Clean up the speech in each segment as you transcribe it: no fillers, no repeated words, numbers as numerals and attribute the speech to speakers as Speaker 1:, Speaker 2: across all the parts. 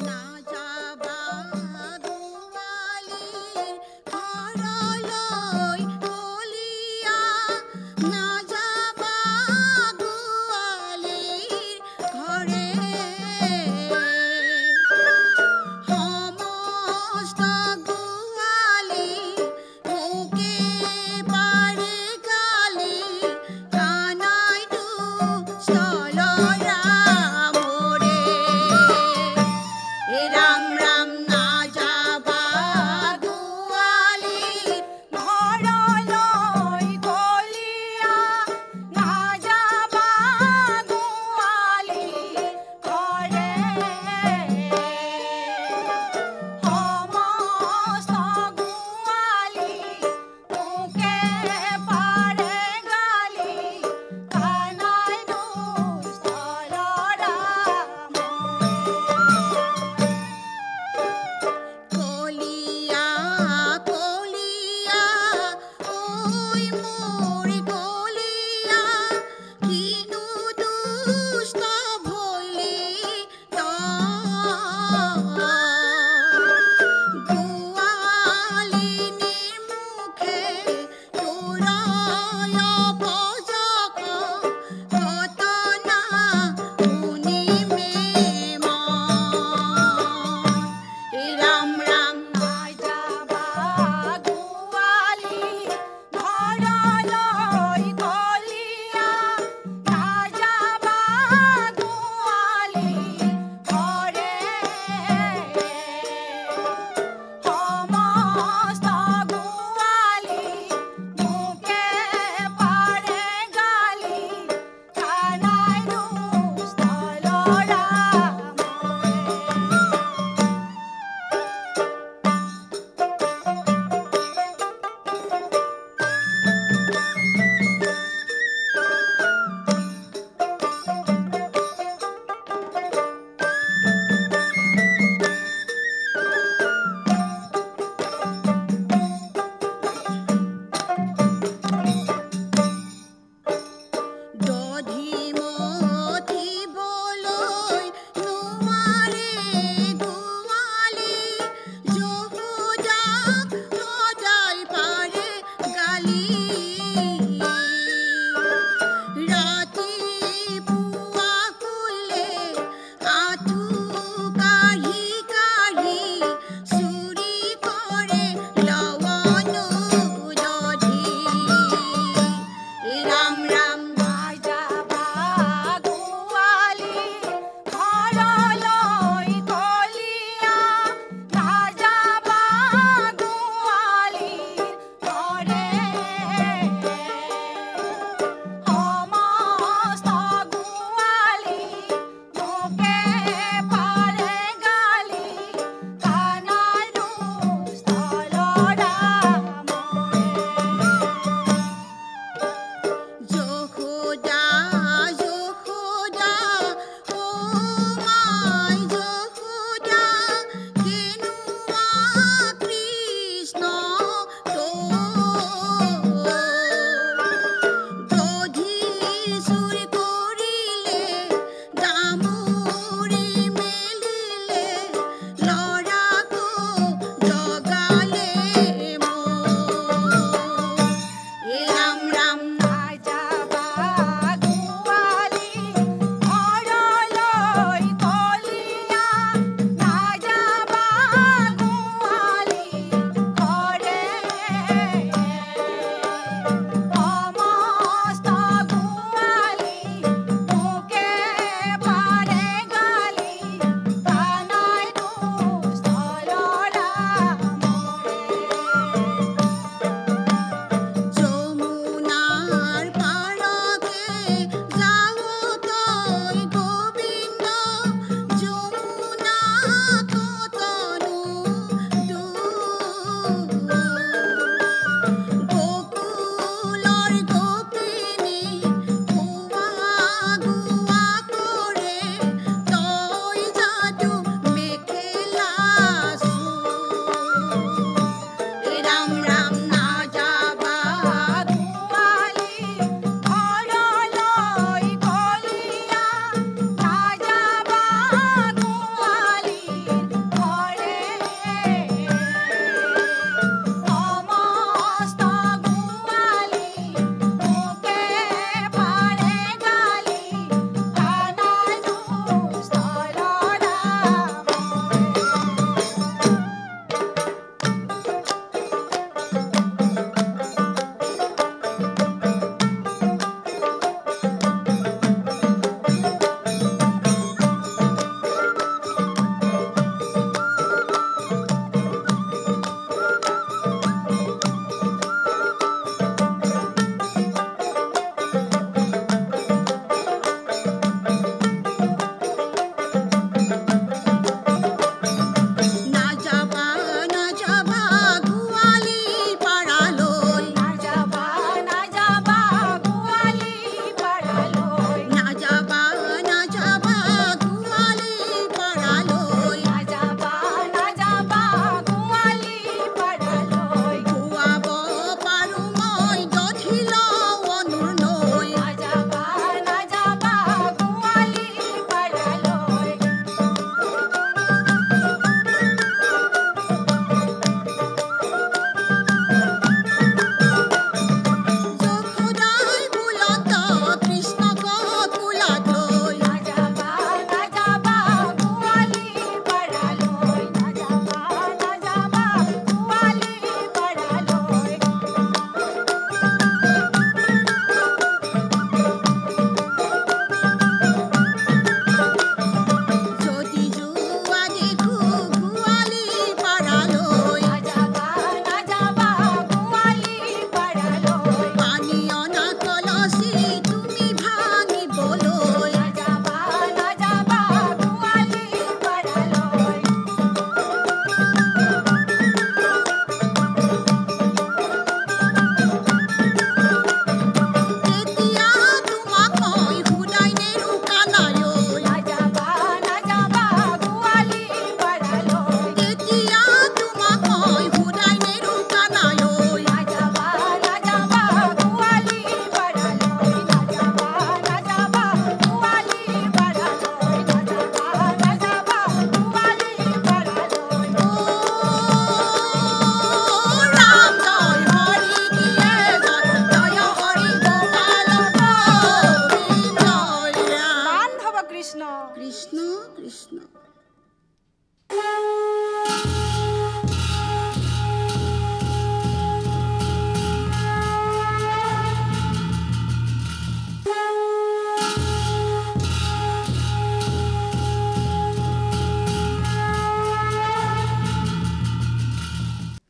Speaker 1: নাযাবা দুৱালিৰ ঘৰলৈ কলি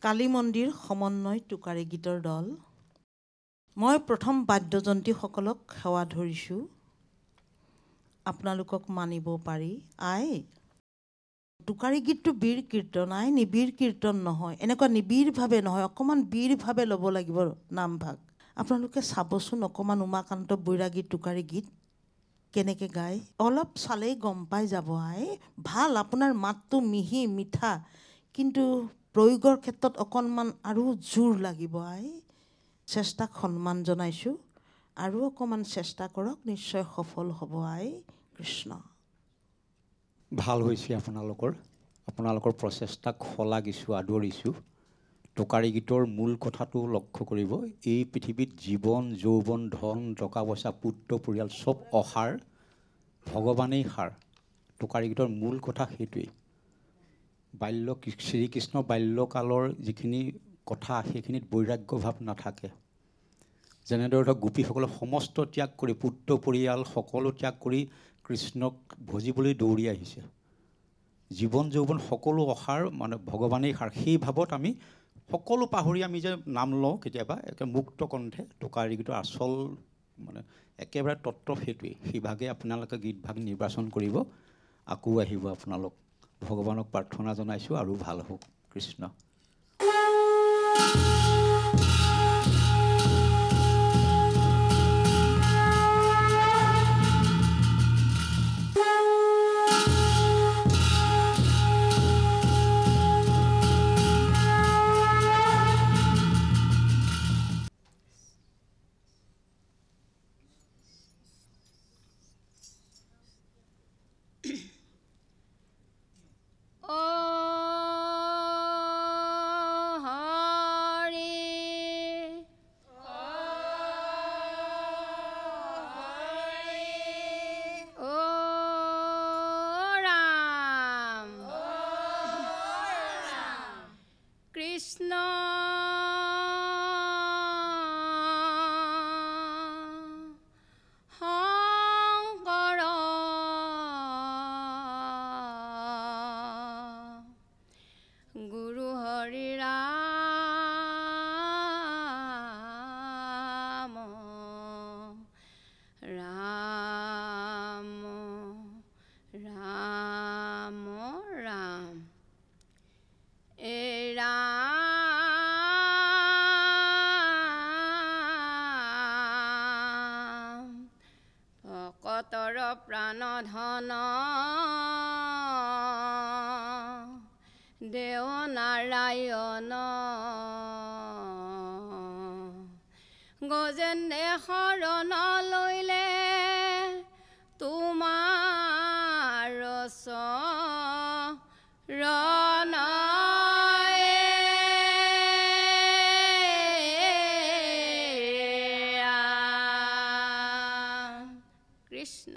Speaker 1: কালী মন্দিৰ সমন্বয় টোকাৰী গীতৰ দল। মই প্ৰথম বাদ্যযন্ত্ৰীসকলক সেৱা ধৰিছোঁ। আপোনালোকক মানিব পাৰি। আই টোকাৰী গীতটো বীৰ কীৰ্তন, আই নিবিড় কীৰ্তন নহয়, এনেকুৱা নিবিড়ভাৱে নহয়, অকণমান বীৰভাৱে ল'ব লাগিব নামভাগ। আপোনালোকে চাবচোন অকণমান উমাকান্ত বৈৰাগী টোকাৰী গীত কেনেকৈ গায়, অলপ চালেই গম পাই যাব। আই ভাল, আপোনাৰ মাতটো মিহি মিঠা, কিন্তু প্ৰয়োগৰ ক্ষেত্ৰত অকণমান আৰু জোৰ লাগিব। আই চেষ্টাক সন্মান জনাইছোঁ, আৰু অকণমান চেষ্টা কৰক, নিশ্চয় সফল হ'ব। আই কৃষ্ণ।
Speaker 2: ভাল হৈছে আপোনালোকৰ প্ৰচেষ্টাক শলাগিছোঁ, আদৰিছোঁ। টোকাৰী গীতৰ মূল কথাটো লক্ষ্য কৰিব, এই পৃথিৱীত জীৱন, যৌৱন, ধন, টকা পইচা, পুত্ৰ, পৰিয়াল চব অসাৰ, ভগৱানেই সাৰ। টোকাৰী গীতৰ মূল কথা সেইটোৱেই। শ্ৰীকৃষ্ণ বাল্যকালৰ যিখিনি কথা, সেইখিনিত বৈৰাগ্য ভাৱ নাথাকে। যেনেদৰে ধৰক গোপীসকলে সমস্ত ত্যাগ কৰি, পুত্ৰ পৰিয়াল সকলো ত্যাগ কৰি কৃষ্ণক ভজিবলৈ দৌৰি আহিছে। জীৱন যৌৱন সকলো অসাৰ, মানে ভগৱানেই সাৰ। সেই ভাৱত আমি সকলো পাহৰি আমি যে নাম লওঁ কেতিয়াবা একে মুক্ত কণ্ঠে, টোকাৰী গীতৰ আচল মানে একেবাৰে তত্ত্ব সেইটোৱেই। সেইভাগে আপোনালোকে গীতভাগ নিৰ্বাচন কৰিব, আকৌ আহিব আপোনালোক। ভগৱানক প্ৰাৰ্থনা জনাইছোঁ আৰু ভাল হওক। কৃষ্ণ।
Speaker 3: কৃষ্ণ শংকৰ গুৰু হৰি ৰাম ৰাম ৰাম ৰাম। এই ৰাম ভকতৰ প্ৰাণধন, দেৱ নাৰায়ণ গজেন্দ্ৰে শৰণ লৈলে তোমাৰ চৰণ। কৃষ্ণ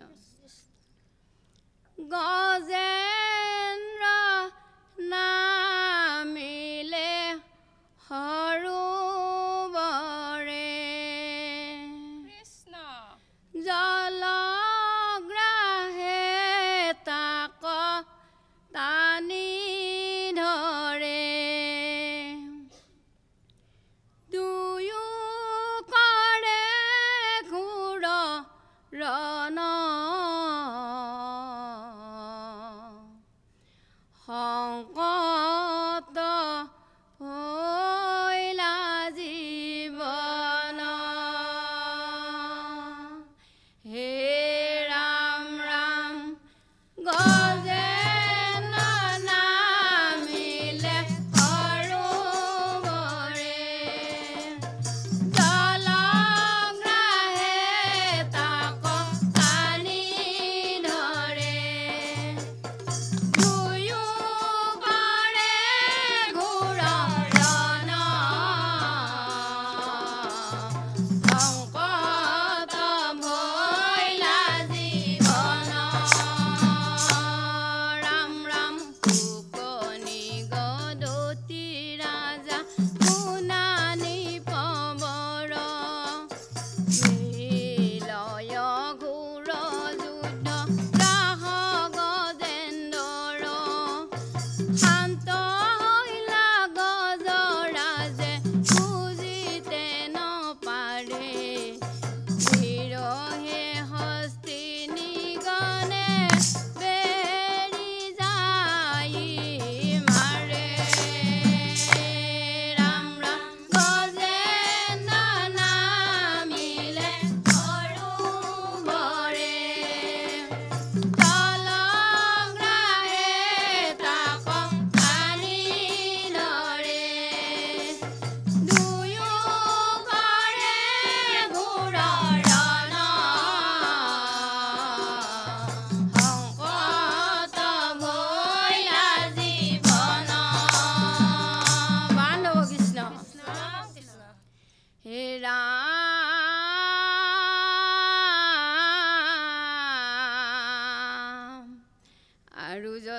Speaker 3: গজেন্দ্ৰ নামিলে সৰোবৰে, কৃষ্ণ জলগ্ৰাহে তাক টানি ধৰে, দুয়ো কৰে ঘূৰ ৰণ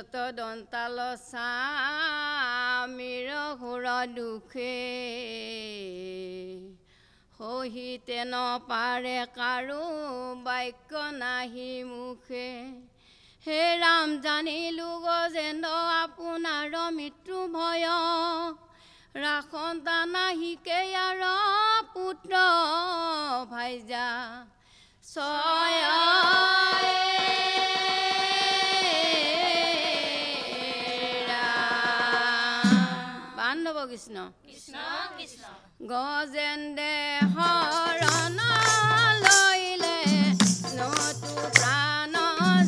Speaker 3: যত দন্তাল স্বামীৰ ঘোৰ দুখে সহিতে নপাৰে কাৰো বাক্য নাহি মুখে হে ৰাম জানিলো গজেন্দ্ৰ আপোনাৰ মৃত্যু ভয় ৰাখন্তা নাহি কেয়াৰ পুত্ৰ ভাইজা ছয় বান্ধৱ কৃষ্ণ কৃষ্ণ কৃষ্ণ গজেন্দ্ৰে শৰণ লইলে নতু প্ৰাণ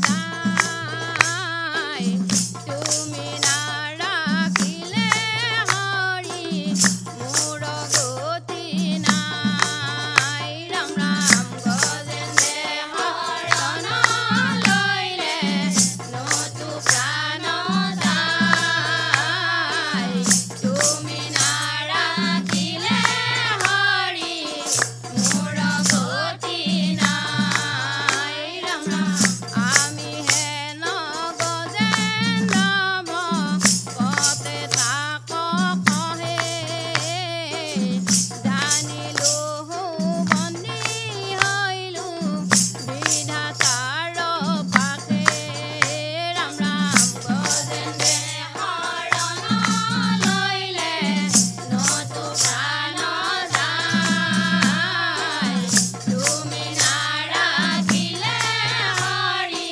Speaker 3: যায় তুমি নাৰাখিলে হৰি মোৰ গতি নাই ৰাম ৰাম গজেন্দ্ৰে শৰণ লইলে নতু প্ৰাণ যায় তুমি নাৰাখিলে হৰি মোৰ গতি নাই ৰাম ৰাম আমি হেন গজেন্দ্ৰ ভকতে তাক কহে জানিলো বন্দী হৈলো বিধাতাৰ পাশে ৰাম ৰাম গজেন্দ্ৰে শৰণ লইলে নতু প্ৰাণ যায় তুমি নাৰাখিলে হৰি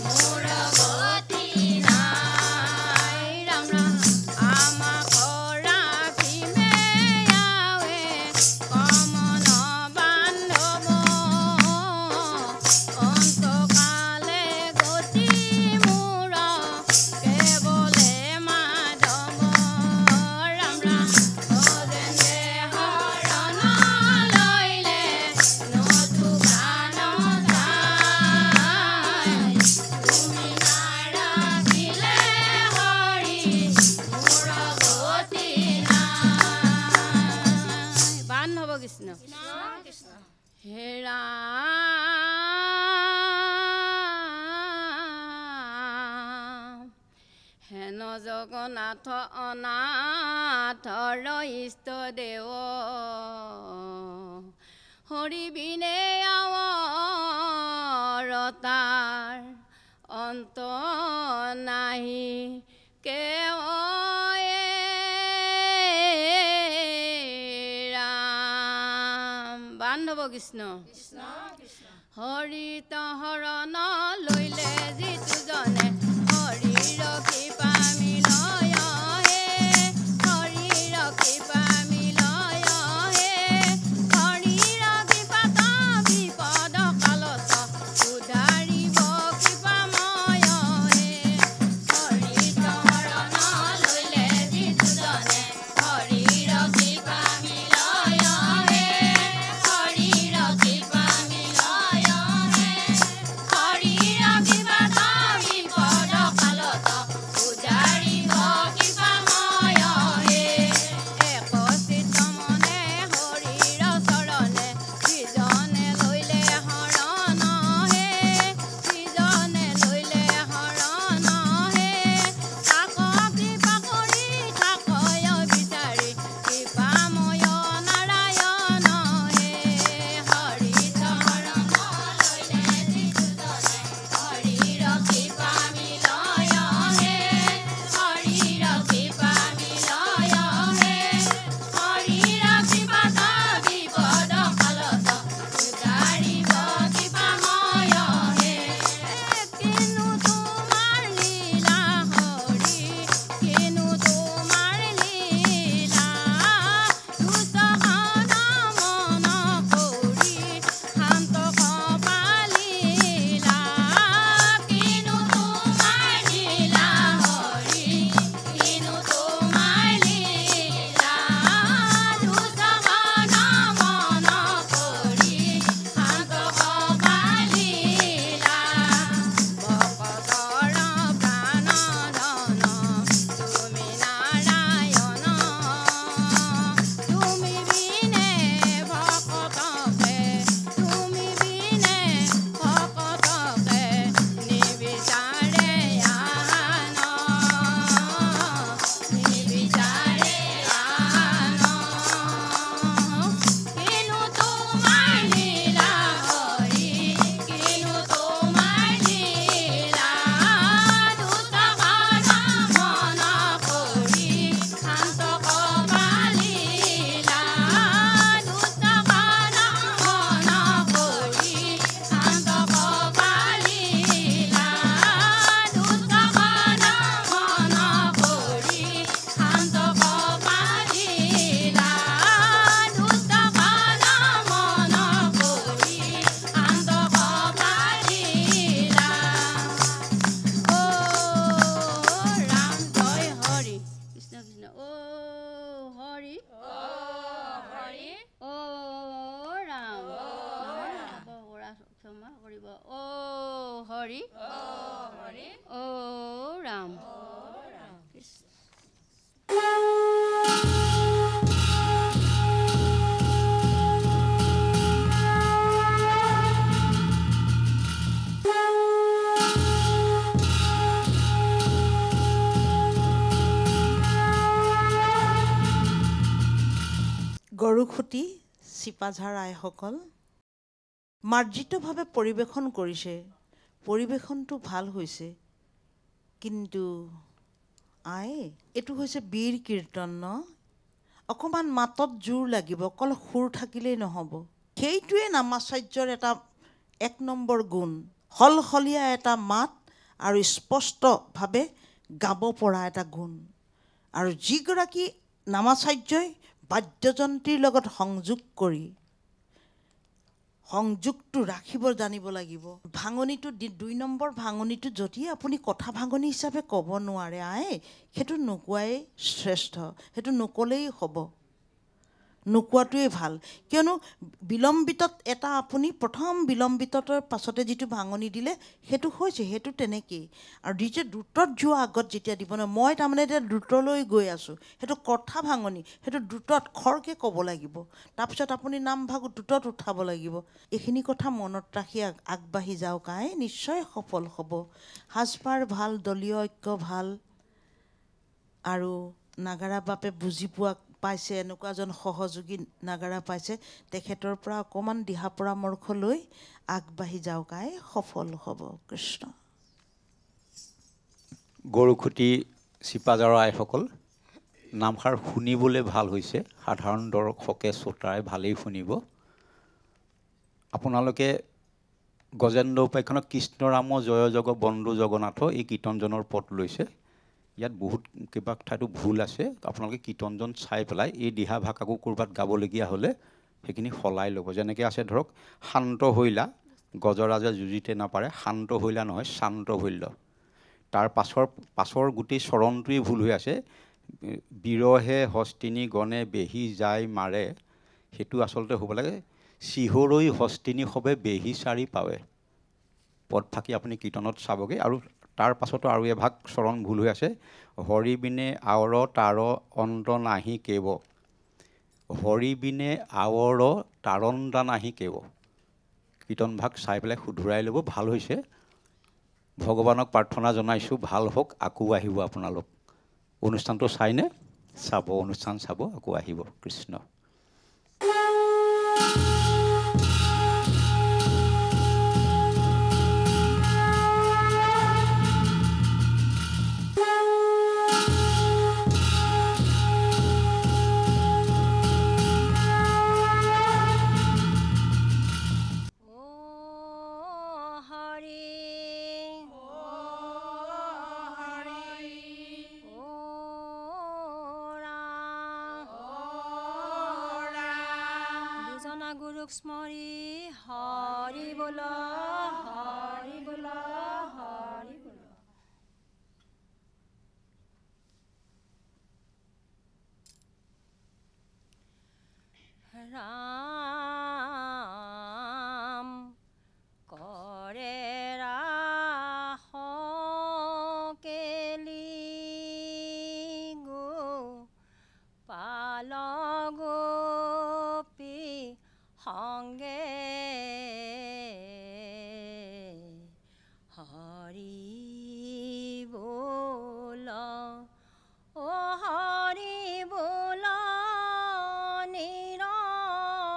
Speaker 3: মোৰ গতি নাই ৰাম ৰাম আমাক ৰাখিমে আৱে কমন বান্ধৱ অন্তকালে গতি মোৰ কেৱলে মাধৱ ৰাম ৰাম গজেন্দ্ৰে শৰণ লইলে নতু প্ৰাণ যায় তুমি নাৰাখিলে হৰি মোৰ গতি নাই বান্ধৱ কৃষ্ণ হে ৰাম হেন জগন্নাথ অনাথৰ ইষ্ট দেৱ হৰি বিনে অৱতাৰ অন্ত নাহি ৰাম বান্ধৱ কৃষ্ণ হৰি তহৰণ লইলে যিটো জনে হৰিৰ কৃপা মিলয় হে হৰিৰ কৃপা মিলয় হে হৰিৰ কৃপাত বিপদ কালত উদ্ধাৰিব কৃপাময় হে হৰি তহৰণ লইলে যিটো জনে হৰিৰ কৃপা মিলয় হে হৰিৰ কৃপা মিলয় হে হৰিৰ কৃপাত বিপদ হৰি ও ৰাম ক্ষমা কৰিব ও হৰি ও ৰাম
Speaker 1: গৰুখুটি চিপাঝাৰ আইসকল মাৰ্জিতভাৱে পৰিৱেশন কৰিছে। পৰিৱেশনটো ভাল হৈছে, কিন্তু আই এইটো হৈছে বীৰ কীৰ্তন ন? অকণমান মাতত জোৰ লাগিব, অকল সুৰ থাকিলেই নহ'ব। সেইটোৱে নামাচাৰ্যৰ এটা 1 নম্বৰ গুণ, সলসলীয়া এটা মাত আৰু স্পষ্টভাৱে গাব পৰা এটা গুণ। আৰু যিগৰাকী নামাচাৰ্যই বাদ্যযন্ত্ৰীৰ লগত সংযোগ কৰি সংযোগটো ৰাখিব জানিব লাগিব। ভাঙনিটো 2 নম্বৰ ভাঙনিটো যদি আপুনি কথা ভাঙনি হিচাপে ক'ব নোৱাৰে আই, সেইটো নোকোৱাই শ্ৰেষ্ঠ, সেইটো নক'লেই হ'ব, নোকোৱাটোৱেই ভাল। কিয়নো বিলম্বিতত এটা আপুনি প্ৰথম বিলম্বিতৰ পাছতে যিটো ভাঙনি দিলে সেইটো হৈছে, সেইটো তেনেকেই। আৰু যেতিয়া দ্ৰুতত যোৱা আগত যেতিয়া দিব নহয়, মই তাৰমানে এতিয়া দ্ৰুতলৈ গৈ আছোঁ, সেইটো কথা ভাঙনি, সেইটো দ্ৰুতত খৰকৈ ক'ব লাগিব। তাৰপিছত আপুনি নামভাগ দ্ৰুতত উঠাব লাগিব। এইখিনি কথা মনত ৰাখি আগবাঢ়ি যাওক আই, নিশ্চয় সফল হ'ব। সাজপাৰ ভাল, দলীয় ঐক্য ভাল, আৰু নাগাৰা বাপে বুজি পাইছে, এনেকুৱা এজন সহযোগী নাগাৰা পাইছে, তেখেতৰ পৰা অকণমান দিহা পৰামৰ্শ লৈ আগবাঢ়ি যাওক আই, সফল হ'ব। কৃষ্ণ।
Speaker 2: গৰুখুটি চিপাঝাৰৰ আইসকল, নামষাৰ শুনিবলৈ ভাল হৈছে। সাধাৰণ দৰ্শকে শ্ৰোতাই ভালেই শুনিব। আপোনালোকে গজেন্দ্ৰ উপাখ্যানৰ কৃষ্ণৰাম জয় জগ বন্দো জগন্নাথ এই কীৰ্তনজনৰ পদ লৈছে। ইয়াত বহুত কিবা ঠাইতো ভুল আছে, আপোনালোকে কীৰ্তনজন চাই পেলাই এই দিহা ভাগ আকৌ ক'ৰবাত গাবলগীয়া হ'লে সেইখিনি সলাই ল'ব। যেনেকৈ আছে ধৰক, শান্ত হৈলা গজৰাজে যুঁজিতে নাপাৰে, শান্ত হৈলা নহয়, শান্ত হৈল। তাৰ পাছৰ গোটেই চৰণটোৱেই ভুল হৈ আছে। বিৰহে হস্তিনী গণে বেহি যায় মাৰে, সেইটো আচলতে হ'ব লাগে, চিহৰৈ হস্তিনী সবে বেহি চাৰি পাৱে। পদ ফাঁকি আপুনি কীৰ্তনত চাবগৈ। আৰু তাৰ পাছতো আৰু এভাগ চৰণ ভুল হৈ আছে। হৰি বিনে আৱৰ তাৰ অন্ত নাহি কেৱ, হৰি বিনে আৱৰ তাৰণদা নাহি কেৱ। কীৰ্তনভাগ চাই পেলাই শুধৰাই ল'ব, ভাল হৈছে। ভগৱানক প্ৰাৰ্থনা জনাইছোঁ, ভাল হওক, আকৌ আহিব আপোনালোক। অনুষ্ঠানটো চাইনে? চাব, অনুষ্ঠান চাব, আকৌ আহিব। কৃষ্ণ।
Speaker 3: গুৰুক স্মৰি হৰি বল, হৰি বল, হৰি বল। ৰাম কৰে ৰাস কেলি গো পাল গোপী সংগে হৰি বোল, ও হৰি বোল নিৰন্তৰে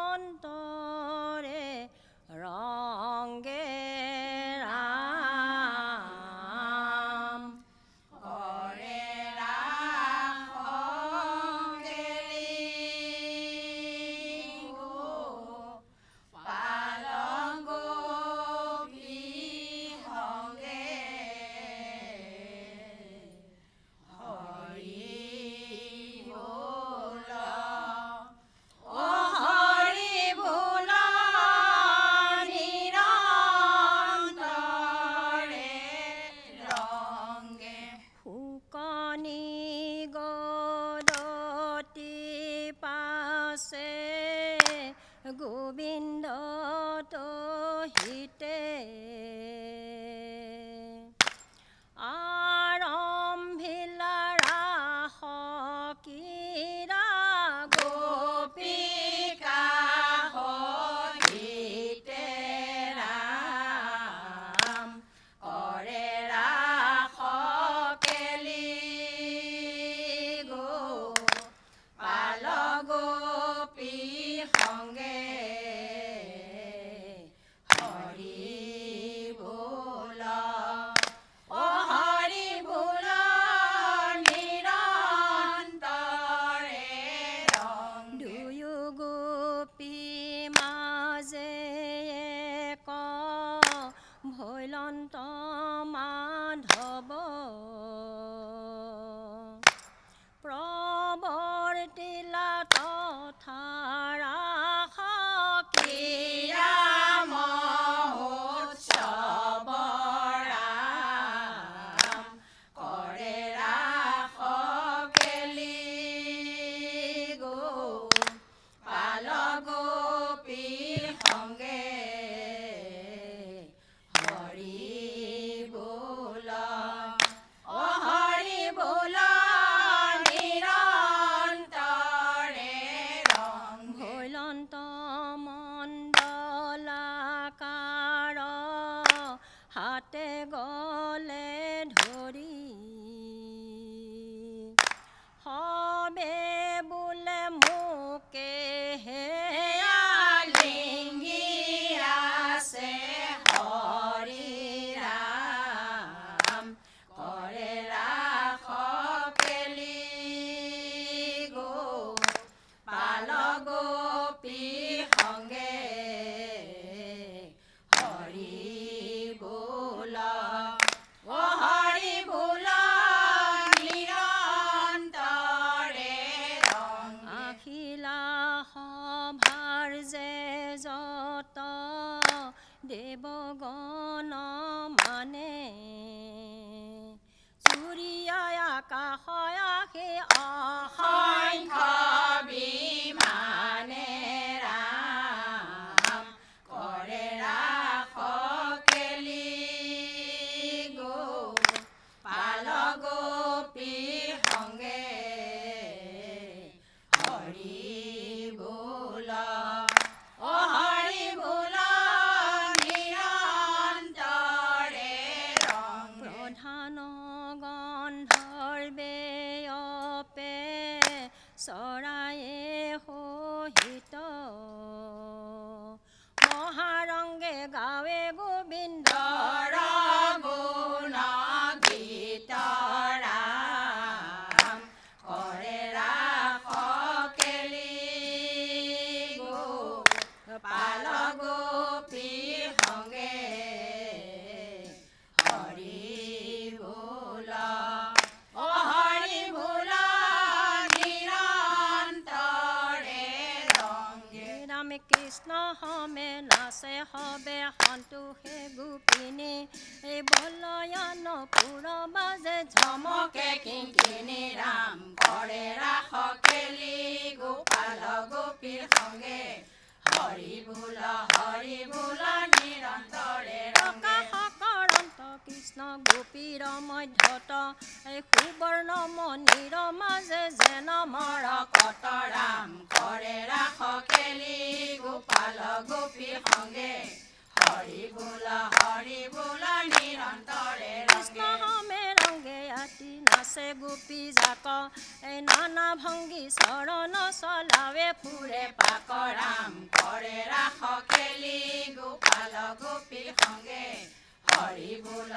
Speaker 3: দেৱগণ মানে চুৰিয়াই আকাশয় আশে অসংখ্য বিমানে ৰাম কৰে ৰাস কেলি গোপাল গোপী সংগে হৰি বোল হৰি বোল নিৰন্তৰে ৰং প্ৰধান গন্ধৰ্বে অপে চৰায়ে সহিত মহাৰংগে গাৱে গোবিন্দৰ গুণ গীত ৰাম কৰে ৰাস কেলি গোপাল গোপী সংগে হৰি বোল হৰি বোল নিৰন্তৰে ৰংগে ৰাম কৃষ্ণ হমে নাচে হবে সন্তোষে গোপিনী এই বলয়ন পুৰ বাজে ঝমকে কিংকিনী ৰাম কৰে ৰাস কেলি গোপাল গোপীৰ সংগে হৰি বোল নিৰন্তৰে প্ৰকাশকৰন্ত কৃষ্ণ গোপীৰ মধ্যত এই সুবৰ্ণ মণিৰ মাজে যেন মৰকত ৰাম কৰে ৰাস কেলি গোপাল গোপীৰ সংগে হৰি বোল নিৰন্তৰে কৃষ্ণ হমে ৰংগে আতি নাচে গোপী জাক এই নানা ভংগী চৰণ চলাৱে ফুৰে পাক ৰাম কৰে ৰাস কেলি গোপাল গোপীৰ সংগে হৰি বোল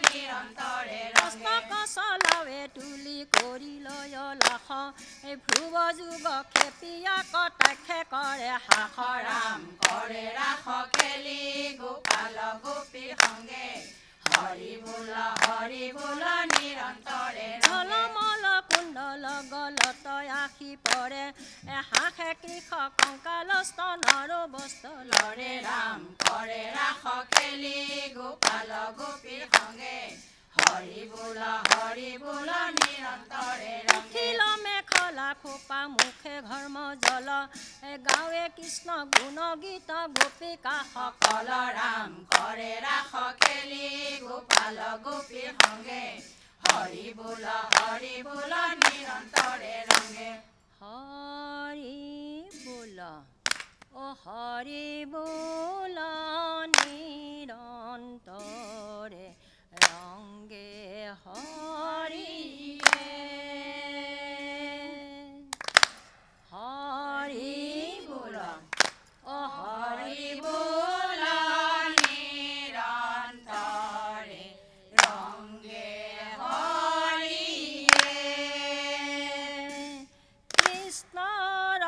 Speaker 3: নিৰন্তৰে ৰস্তক চলাৱে তুলি কৰি লয় লাখ এই ধ্ৰুৱ যুগ খেপিয়া কটাক্ষে কৰে হাস ৰাম কৰে ৰাস কেলি গোপাল গোপীৰ সংগে হৰি বোল নিৰন্তৰে ঝলমল কুণ্ডল গলত আশি পৰে হাসে কৃষ কংকাল স্তনৰ বস্ত্ৰ লৰে ৰাম কৰে ৰাস কেলি গোপাল গোপীৰ সংগে হৰি বোল নিৰন্তৰে নিখিল মেখলা খোপা মুখে ঘৰ্ম জল গাৱে কৃষ্ণ গুণ গীত গোপিকা সকল ৰাম কৰে ৰাস কেলি গোপাল গোপীৰ সংগে হৰি বোল নিৰন্তৰে ৰংগে হৰি বোল হৰি বোল নিৰন্তৰে ৰংগে হৰি বোল নিৰন্তৰে ৰংগে কৃষ্ণৰ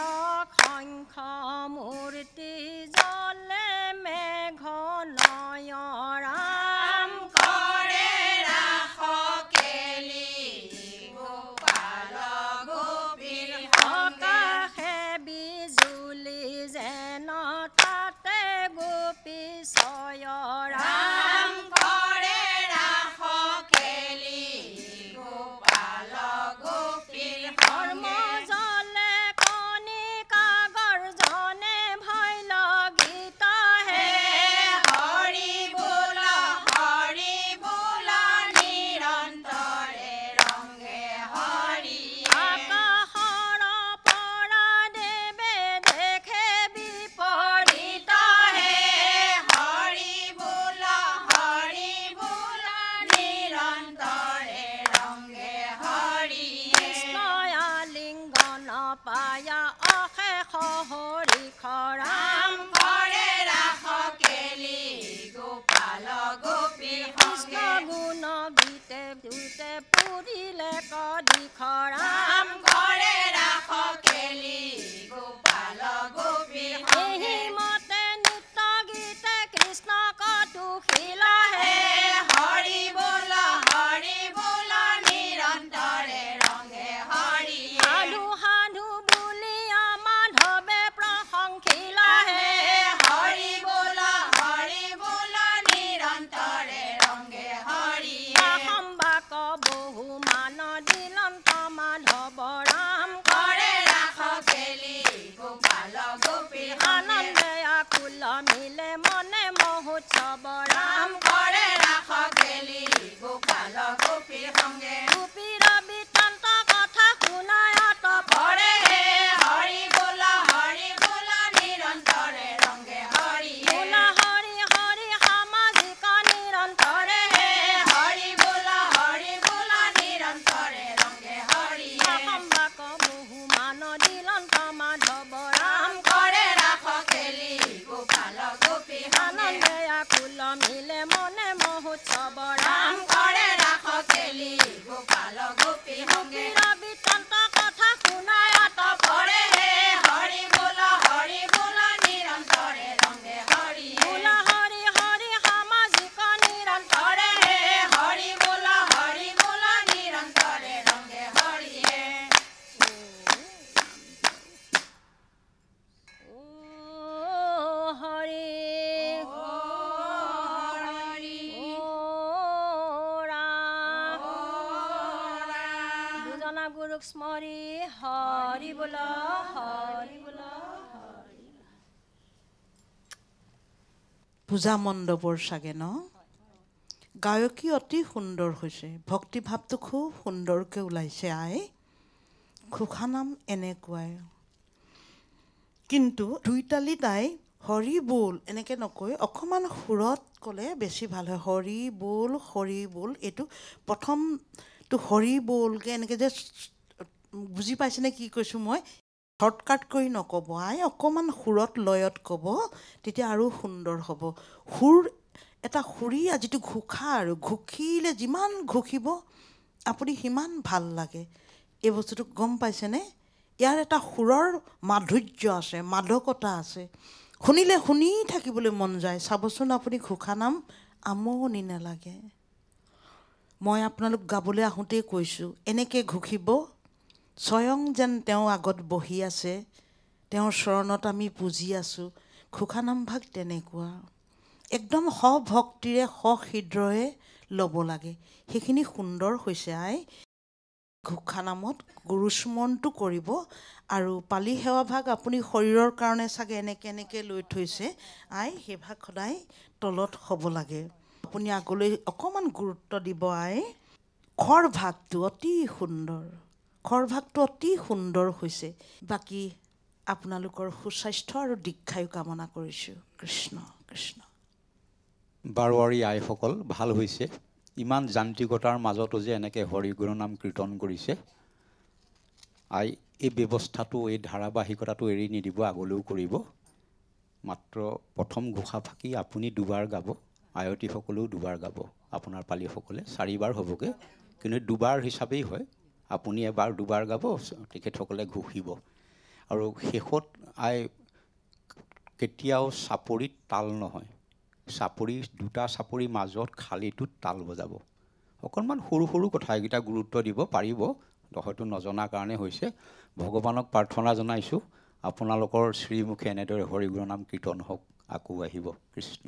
Speaker 3: অসংখ্য মূৰ্তি জলে মেঘ নয় ৰাম কৰে ৰাস কেলি গোপাল গোপীৰ আকাশে বিজুলি যেন তাতে গোপী ছয় ৰাম কৰে ৰাস কেলি গোপাল গোপীৰ ধৰ্ম জলে কণিকা গৰ্জনে ভৈল গীত হে হৰি বোল নিৰন্তৰে ৰংগে হৰি আকাশৰ পৰা দেৱে দেখে বিপৰীত হে হৰি বোল নিৰন্তৰে ৰংগে হৰি কৃষ্ণয়ালিংগন পায়া অশেষ হৰি ৰাম কৰে ৰাস কেলি গোপাল গোপীৰ কৃষ্ণ গুণ গীতে দুতে পুৰিলে কদিখ ৰাম কৰে ৰাস কেলি গোপাল গোপীৰ এই মতে নিত্য গীতে কৃষ্ণ কটুশীলা হে হৰি বোল নিৰন্তৰে ৰংগে হৰি সাধু সাধু বুলিয়া মাধৱে প্ৰশংসিলা হে হৰি মাধৱ ৰাম কৰে ৰাস খেলি গোপাল গোপী আনন্দে আকুল মিলে মনে মহোৎসৱ ৰাম কৰে ৰাস খেলি গোপাল গোপী সংগে গোপীৰ বিতন্ত কথা শুনাই পৰে হৰি বোল নিৰন্তৰে ৰংগে হৰি বোল হৰি হৰি সামাজিক নিৰন্তৰে হৰি বোল নিৰন্তৰে ৰংগে হৰি সম্ভাক বহুমান দিলন্ত মাধৱ ৰাম কৰে ৰাস খেলি গোপাল গোপী আনন্দে আকুল মিলে মনে মহোৎসৱ ৰাম কৰে ৰাস খেলি গোপাল গোপী সংগে বিতন্ত কথা শুনাই পৰে হৰি বোল নিৰন্তৰে ৰংগে হৰি বোল হৰি হৰি সামাজিক নিৰন্তৰে হৰি বোল নিৰন্তৰে ৰংগে হৰি হৰি দুজনা গুৰুক স্মৰি হৰি বোল
Speaker 1: পূজা মণ্ডপৰ চাগে ন গায়কী অতি সুন্দৰ হৈছে ভক্তিভাৱটো খুব সুন্দৰকৈ ওলাইছে আই ঘোষানাম এনেকুৱাই কিন্তু দুইতালি তাই হৰি বোল এনেকৈ নকৈ অকণমান সুৰত ক'লে বেছি ভাল হয় হৰি বোল এইটো প্ৰথমটো হৰি বোলকৈ এনেকৈ যে বুজি পাইছেনে কি কৈছোঁ মই শ্বৰ্টকাট কৰি নক'ব আই অকণমান সুৰত লয়ত ক'ব তেতিয়া আৰু সুন্দৰ হ'ব সুৰ এটা সুৰী যিটো ঘোষা আৰু ঘোষিলে যিমান ঘোষিব আপুনি সিমান ভাল লাগে এই বস্তুটো গম পাইছেনে ইয়াৰ এটা সুৰৰ মাধুৰ্য আছে মাদকতা আছে শুনিলে শুনি থাকিবলৈ মন যায় চাবচোন আপুনি ঘোষানাম আমনি নালাগে মই আপোনালোক গাবলৈ আহোঁতেই কৈছোঁ এনেকৈ ঘোষিব স্বয়ং যেন তেওঁ আগত বহি আছে তেওঁৰ চৰণত আমি পুজি আছোঁ ঘোষানামভাগ তেনেকুৱা একদম সভক্তিৰে সহৃদয়ে ল'ব লাগে সেইখিনি সুন্দৰ হৈছে আই ঘোষানামত গুৰুস্মৰণটো কৰিব আৰু পালি সেৱাভাগ আপুনি শৰীৰৰ কাৰণে চাগে এনেকৈ লৈ থৈছে আই সেইভাগ সদায় তলত হ'ব লাগে আপুনি আগলৈ অকণমান গুৰুত্ব দিব আই খৰভাগটো অতি সুন্দৰ হৈছে বাকী আপোনালোকৰ সুস্বাস্থ্য আৰু দীৰ্ঘায়ু কামনা কৰিছোঁ কৃষ্ণ কৃষ্ণ
Speaker 2: বাৰোৱাৰী আইসকল ভাল হৈছে ইমান যান্ত্ৰিকতাৰ মাজতো যে এনেকৈ হৰি গুৰু নাম কীৰ্তন কৰিছে আই এই ব্যৱস্থাটো এই ধাৰাবাহিকতাটো এৰি নিদিব আগলৈও কৰিব মাত্ৰ প্ৰথম ঘোষা ফাঁকি আপুনি দুবাৰ গাব আয়তীসকলেও দুবাৰ গাব আপোনাৰ পালিসকলে 4 বাৰ হ'বগৈ কিন্তু দুবাৰ হিচাপেই হয় আপুনি এবাৰ দুবাৰ গাব তেখেতসকলে ঘোষিব আৰু শেষত আই কেতিয়াও চাপৰিত তাল নহয় দুটা চাপৰিৰ মাজত খালীটোত তাল বজাব অকণমান সৰু কথা এইকেইটা গুৰুত্ব দিব পাৰিব হয়তো নজনাৰ কাৰণে হৈছে ভগৱানক প্ৰাৰ্থনা জনাইছোঁ আপোনালোকৰ শ্ৰীমুখে এনেদৰে হৰি গুৰু নাম কীৰ্তন হওক আকৌ আহিব কৃষ্ণ